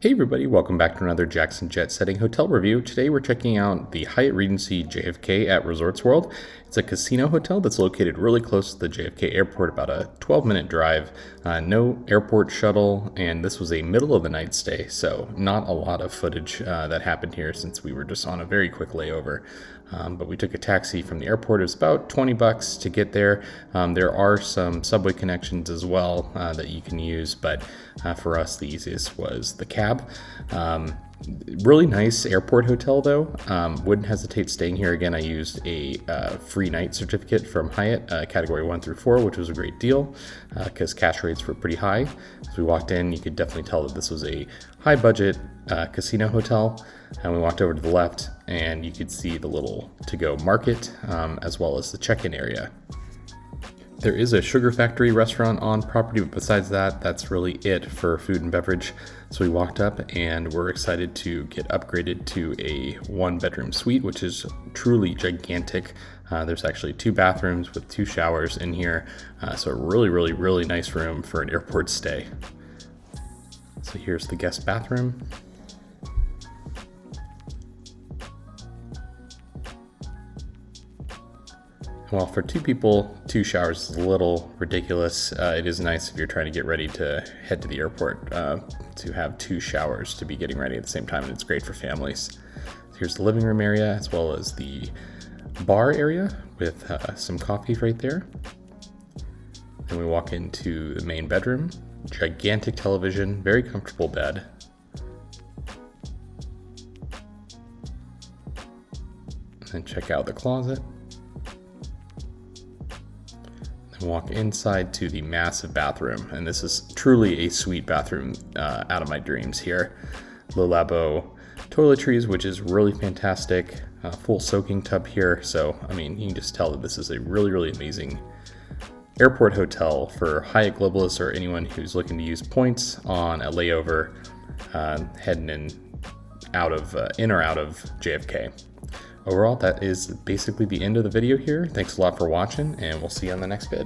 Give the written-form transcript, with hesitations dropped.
Hey everybody, welcome back to another Jackson Jet Setting hotel review. Today we're checking out the Hyatt Regency JFK at Resorts World. It's a casino hotel that's located really close to the JFK airport, about a 12-minute drive. No airport shuttle, and this was a middle of the night stay, so not a lot of footage that happened here since we were just on a very quick layover. But we took a taxi from the airport. It was about $20 to get there. There are some subway connections as well that you can use, but for us the easiest was the cab. Really nice airport hotel though. Wouldn't hesitate staying here again. I used a free night certificate from Hyatt, category 1 through 4, which was a great deal because cash rates were pretty high. As we walked in, you could definitely tell that this was a high budget casino hotel. And we walked over to the left and you could see the little to-go market as well as the check-in area. There is a sugar factory restaurant on property, but besides that, that's really it for food and beverage. So we walked up and we're excited to get upgraded to a 1-bedroom suite, which is truly gigantic. There's actually 2 bathrooms with 2 showers in here. So a really nice room for an airport stay. So here's the guest bathroom. Well, for 2 people, 2 showers is a little ridiculous. It is nice if you're trying to get ready to head to the airport to have 2 showers to be getting ready at the same time, and it's great for families. So here's the living room area as well as the bar area with some coffee right there. Then we walk into the main bedroom, gigantic television, very comfortable bed. And then check out the closet. And walk inside to the massive bathroom, and this is truly a sweet bathroom out of my dreams here. Le Labo toiletries, which is really fantastic. Full soaking tub here, so I mean you can just tell that this is a really amazing airport hotel for Hyatt globalists or anyone who's looking to use points on a layover heading in or out of JFK. Overall, that is basically the end of the video here. Thanks a lot for watching, and we'll see you on the next vid.